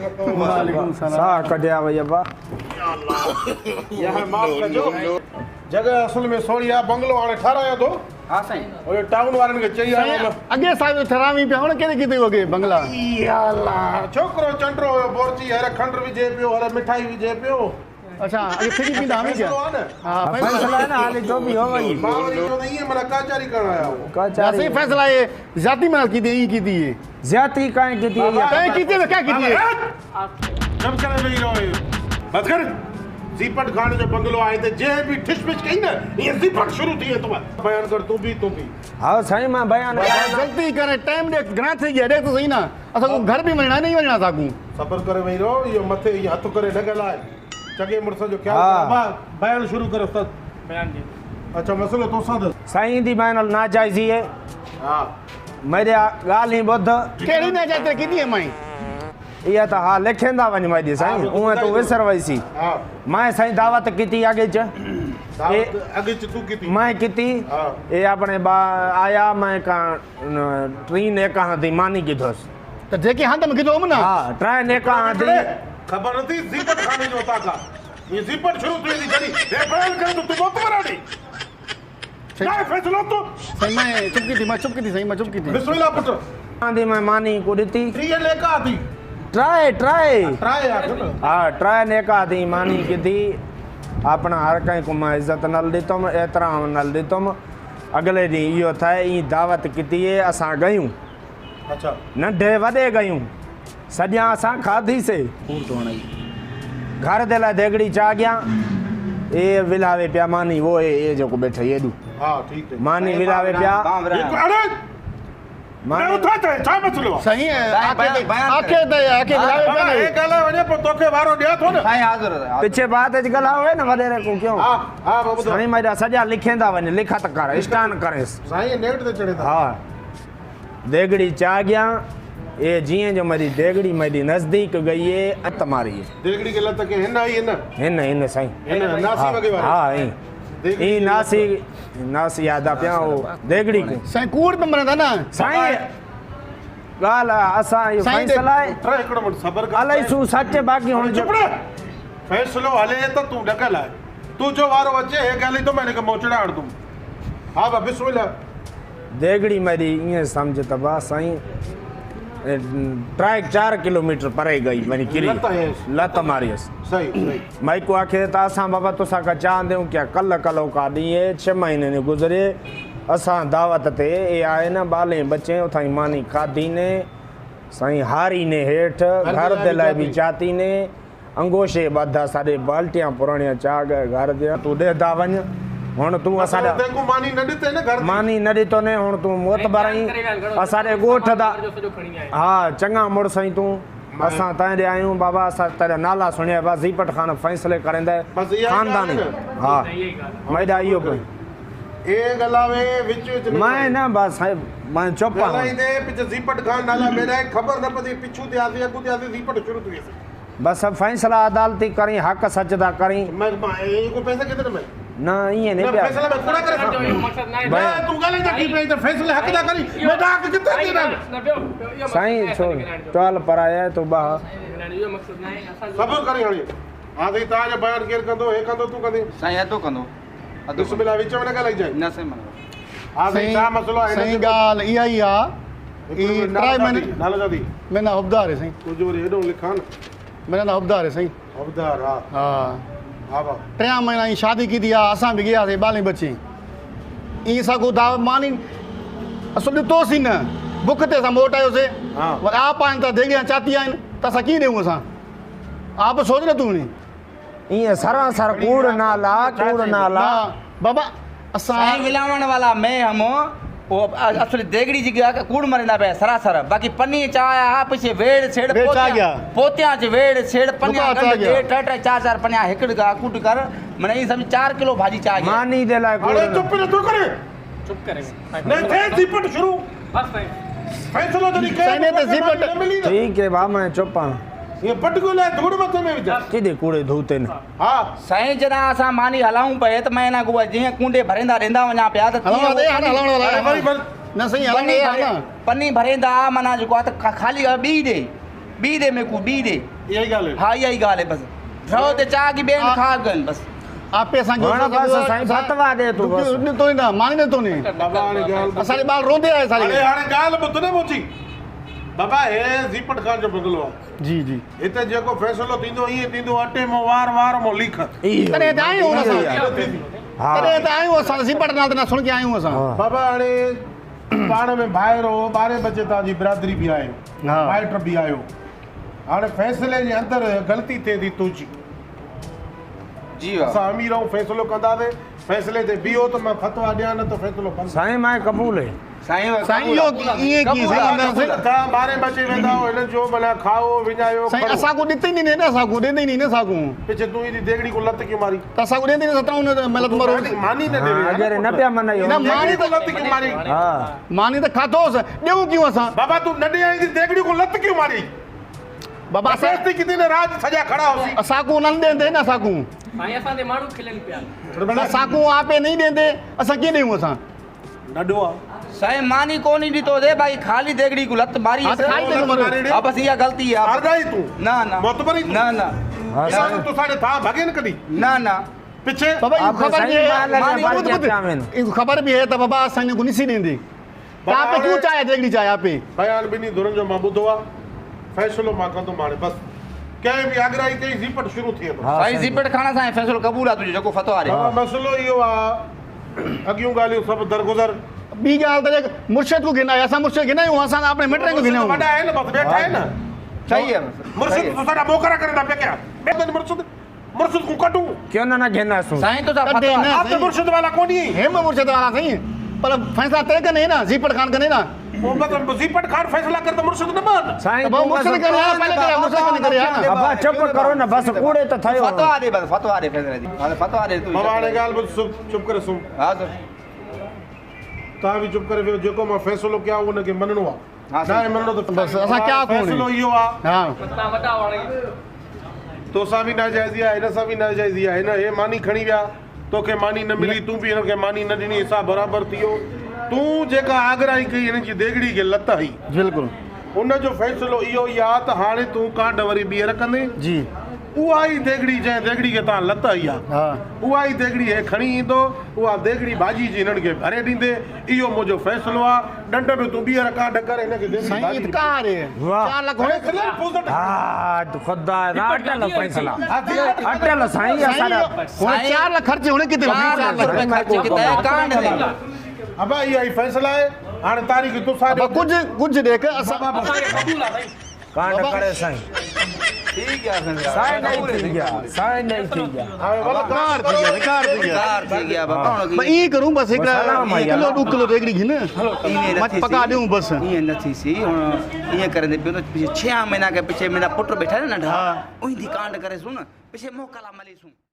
वालेकुम सलाम सा कटिया भैया बा यह माफ कजो जगह असल में सोनिया बंगलो हाणे ठाराया तो हां साईं ओ टाउन वारन के चई आयो अगे साहिब ठरावी पे हुन केने कीते होगे बंगला या अल्लाह छोकरो चंडरो बोरची हर खंड विजे पियो हर मिठाई विजे पियो अच्छा अगे फिरी पींदा हमें क्या हां फैसला है ना हाले जो भी हो वही मावरी जो नहीं है मना काचारी करना आया हो काचारी सही फैसला ये जाति में की दी की दी है ज्यादा काहे की दी है काहे की दी क्या की दी जब करे नहीं रहो बस कर जीपट खाने जो बंगलो आए थे जे भी ठिशमिश कही ना ये जीपट शुरू थी है तुम बयान कर तू भी हां सही मां बयान जल्दी करे टाइम दे घना थी गया देख तो सही ना असा को घर भी मरना नहीं वणना साकू सबर करे वही रहो ये मथे ये हाथ करे ढगला है चगे मुरस जो क्या बयान शुरू करो उस्ताद बयान दी अच्छा मसलो तो साद सही दी बयान ना जायजी है हां मेरे गाल ही बुध केड़ी ना जाते की दी मैं ये तो हां लिखेंदा वनी मादी साईं उए तो विसर वईसी हां मैं साईं दावत कीती आगे च आगे तू कीती मैं कीती ए अपने आया मैं का ट्रेन एक कहां दी मानी की दोस तो जेके हां तुम कीधो ना हां ट्रेन एक कहां दी खबर नहीं जीपट खाने जो होता का ये जीपट शुरू हुई थी जड़ी ये बयान कर तू बहुत बराड़ी क्या फैसला तो सही मैं चुप की थी बिस्मिल्लाह पुत्र आंदी मैं मानी को दी ये लेका आती ट्राई हां ट्राई ने का दी मानी की दी अपना हर कहीं को मैं इज्जत नल दितम एतराम नल दितम अगले दी यो था ई दावत कीती है असा गयूं अच्छा नंढे वडे गयूं सॼा असां खाधी से घर दे ला देगड़ी चा गया ए विलावे पिया मानी वो ए जो को बैठे ये दू हां ठीक है मानी विलावे पिया अरे मैं उठाता है चा मसलो सही है आके विलावे पिया ए गला वने पर तोखे वारो दिया थो ना हां हाजिर पीछे बात ज गला होए ना वडेरे को क्यों हां बाबू साईं मेरा सॼा लिखेंदा वने लिखत कर स्टान करेस साईं नेट ते चढ़े था हां देगड़ी चा गया ए जिए जो मेरी देगड़ी मेरी नजदीक गई है अत मारी देगड़ी के लत के हिन आई हिन साईं हिन नासी वगे वारे हां ई नासी याद आ पिया देगड़ी को साईं कूड़ पे मरदा ना साईं गाल असा ये फैसला है ट्राई एकड़ो मिनट सबर कर अलाई सु सच बाकी हुन जो फैसलो हले तो तू ढकल है तू जो वारो अचे हे गाली तो मैंने के मोचड़ा हड़ दूं हां बा बिस्मिल्लाह देगड़ी मेरी ये समझ तबा साईं ट्रैक 4 किलोमीटर परे गई वनी किरी लत मारियस सही माई को आखे ता असा बाबा तुसा का चाह देऊ क्या कल का दिए 6 महीने ने गुजरे असा दावत ते ए आए ना बाले बच्चे उथाई मानी खादी ने साईं हारी ने हेठ घर दे लाई भी चाती ने अंगोशे बाधा साडे बाल्टियां पुराणियां चाग घर दे तू दे दावन हुन तू असाडा देखो मानी न दिते न घर मानी न दितो ने हुन तू मोत बराई असाडे गोठ दा हां चंगा मुड़ सई तू असा ताए दे आयूं बाबा असा तेरा नाला सुनिया बा जीपट खान फैसले करंदा खानदानी हां मैदा इयो पे ए गलावे विच मैं ना बस मैं चुप गलाई दे पिछ जीपट खान नाला मेरा खबर न पदी पिछु ते आसी अगु ते आसी जीपट शुरू थी बस फैसला अदालती करी हक सच दा करी मैं को पैसा कितने में ना ये नहीं फैसला में पूरा करे मकसद नहीं मैं तू गाले जा की पे फैसला हक दा करी मैं डाक कितने देना साईं छोड़ टोल पर आया तो बा यो मकसद नहीं सबर करी हणी हां दे ताज बयान केर कंदो हे कंदो तू कंदी साईं अदो कंदो बिस्मिल्लाह विच में न लग जाए न से मन हां सही का मसलो है सही गाल इया ही आ ई ट्राई मैंने नालो जदी मैं ना हबदार है सही तू जो रेडो लिखान मेरा ना हबदार है सही हबदार हां हां हां बा 3 महीना ही शादी की दिया असा भी गया थे बाले बच्चे ई सको दाव मानी असल तो सी न बुख ते सा मोटायो से हां और आप आन ता देगियां चाती आन ता सकी देऊ असा आप सोच ले तू नहीं ये सरासर कूड़ नाला बाबा असा साईं विलावण वाला मैं हम वो असली देगड़ी जगह के कूड़ मरना पे सरासर बाकी पन्नी चाया हा पीछे वेड़ छेड़ पोत्या च वेड़ छेड़ पन्निया गंड दे ट 4 पन्निया हेकड़ गा कुट कर मने ई सब 4 किलो भाजी चाहिए मानी दे ला अरे चुप रे तू करे चुप करेंगे नहीं थे जीपट शुरू बस नहीं फैसला तो नहीं सही ने तो जीपट ठीक है बा मैं चुप हां ये पटकुला धूड़ मत में विचार किदे कूड़े धोते ने हां साईं जना असा मानी हलाऊं पे त मैं ना को जे कुंडे भरेंदा रेंदा वना पे त हलावा दे हलावण वाला भाई बस न सही हलावण ना पन्नी भरेंदा मना जो त खाली बी दे बी दे मेरे को बी दे यही गाल है हाँ यही गाल है बस रहो ते चाह की बेन खा गन बस आपे असांखे हाणे बसि साईं फतवा ॾे तूं बसि। ॾिठो ई न मानी न थो ने बाबा हाणे गाल असांजे ॿार रोंदे आहे अरे सारे हाणे गाल ॿुध न पहुची बाबा हे ज़ीपत खान जो बंगलो आहे जी जी हिते जेको फ़ैसिलो थींदो ईअं थींदो अटे मां वार मां लिख तॾहिं त आहियूं असां हा तॾहिं त आहियूं असां ज़ीपत नाल त न सुण के आहियूं असां बाबा हाणे पाण में ॿाहिरि हो 12 बजे तव्हांजी बिरादरी बि आयो हा। माइट बि आयो हाणे फ़ैसिले जे अंदरि ग़लती थिए थी तुंहिंजी जी वाह असां अमीर ऐं फ़ैसिलो कंदासीं फ़ैसिले ते बीहो त मां फतवा ॾियां न त फ़ैसिलो बंदि साईं मां क़बूल है साईं साईं इहो ईअं की साईं तव्हां 12 बजे वेंदा हो हिननि जो भला खाओ विञायो साईं खड़ो। असांखे ॾिते ई न असांखे ॾींदे ई न असांखे पिछे तूं ई देगड़ी को लत क्यों मारी त असांखे ॾींदे न सताऊं न मतलब तुम्हारो मानी न हाँ, देवे अगरि न पिया मनायो न मानी को लत क्यों मारी हा मानी त खाधोसि ॾियूं क्यों असां बाबा तू न ॾियाई देगड़ी को लत क्यों मारी बाबा असां बेइज्जती कितने ने राज सजा खड़ा होसी असांखे न ॾींदे न असांखे साईं असांजे माण्हू खिलनि पिया असांखे आपे नहीं ॾींदे असां कीअं ॾियूं असां नडो आ साईं मानी कोनी ॾितो दे भाई खाली देगड़ी को लत मारी हा, खाई ते मरो। हाँ बस इहा गलती है अर्दाई तू ना ना मोतबरी ना ना हा इसा साईं तू साडे था भगे न कदी ना ना पिछे बाबा इहो आप ख़बर साईं भी है मां लाइ मानी बात ॿुध ॿुध क्या आहिनि? इहो ख़बर भी है त बाबा असांखे गुनिसी ॾींदे तव्हां पे क्यों चाहे देगड़ी चाहे आपे बयान बिनी दुरन जो मां ॿुधो आ फैसलो मां कंदो माने बस कंहिं बि आगराई कई ज़ीपट शुरू थिए थो हा साईं ज़ीपट खाना साईं फ़ैसिलो क़बूल आहे तुंहिंजो जेको फतवा ॾे बाबा मसलो इहो आ अॻियूं ॻाल्हियूं सभु दरगुज़र ॿी ॻाल्हि त मुर्शिद को गिना असां मुर्शिद गिना आहियूं असां अपने मिटनि को गिना वॾा आहिनि बस वेठा आहिनि सही है मुर्शिद तो साडा मोकरा करे था पिया ॿिए मुर्शिद को कटूं क्यों न घेनासूं साईं तो कटे फतवा न। आप तो मुर्शिद वाला कोनी हेम मुर्शिद वाला सही पर फैसला तय कने ना ज़ीपट खान कने ना वो मतलब ज़ीपट खान फैसला कर तो मुर्शिद न मान साईं अब मुर्शिद करे या पहले करे मुर्शिद कने करे या अबा चुप करो न बस कूड़े त थयो फतवा ॾे बस फतवा ॾे फ़ैसिले जी हाणे फतवा ॾे तूं बाबा हाणे ॻाल्हि ॿुध चुप करे सुम हाँ सर तव्हां बि चुप करे वियो जेको मां फ़ैसिलो कया उनखे मञणो आहे हा, न मञणो त बस असां क्या कोन्हे। फ़ैसिलो इहो आहे हां तव्हां वॾा वाणी तोसां बि नाजाइज़ी आहे हिन सां बि नाजाइज़ी आहे हिन हे मानी खणी विया तोखे मानी न मिली तूं बि हिनखे मानी न ॾिनी हिसाब बराबरि थी वियो तूं जेका आगराई कई हिन जी देगड़ी खे लत हई बिल्कुल उनजो फ़ैसिलो इहो ई आहे त हाणे तूं कांड वरी ॿीहर कंदे जी उहा ई देगड़ी जंहिं देगड़ी खे तव्हां लत हई आहे हां उहा ई देगड़ी हे खणी ईंदो उहा देगड़ी भाॼी जी हिननि खे भरे ॾींदे इहो मुंहिंजो फ़ैसिलो आहे ॾंड में तूं ॿीहर कांड करे हिनखे देगड़ी सही भाॼी इतकार है वाह। 4 लाख होने फ़ैसिलो पुज़ट हा खुदा ना अटल फैसला हा, ज़ीपट अटल साईं असां होने 4 लाख खर्च होने कितने 4 लाख रुपए खर्च किया है कांड है अब इहा ई फ़ैसिला आहे हाणे तारीख़ तोसां अब कुछ देख असां कबूल आहे साईं कांड करे साईं ठीक है फ़ैसिला साईं नहीं थी गया साईं नहीं थी गया हाणे भला कार थी गया कार थी गया कार थी गया बाबा मैं ई करूं बस एक सलाम आहे किलो 2 किलो देगड़ी घिन ईअं मत पका दूं बस ईअं न थी सी ईअं करे पियो त पिछे 6 महीना के पिछे मेरा पुट बैठा है ना ढा उही कांड करे सुन पिछे मोकला मली सुन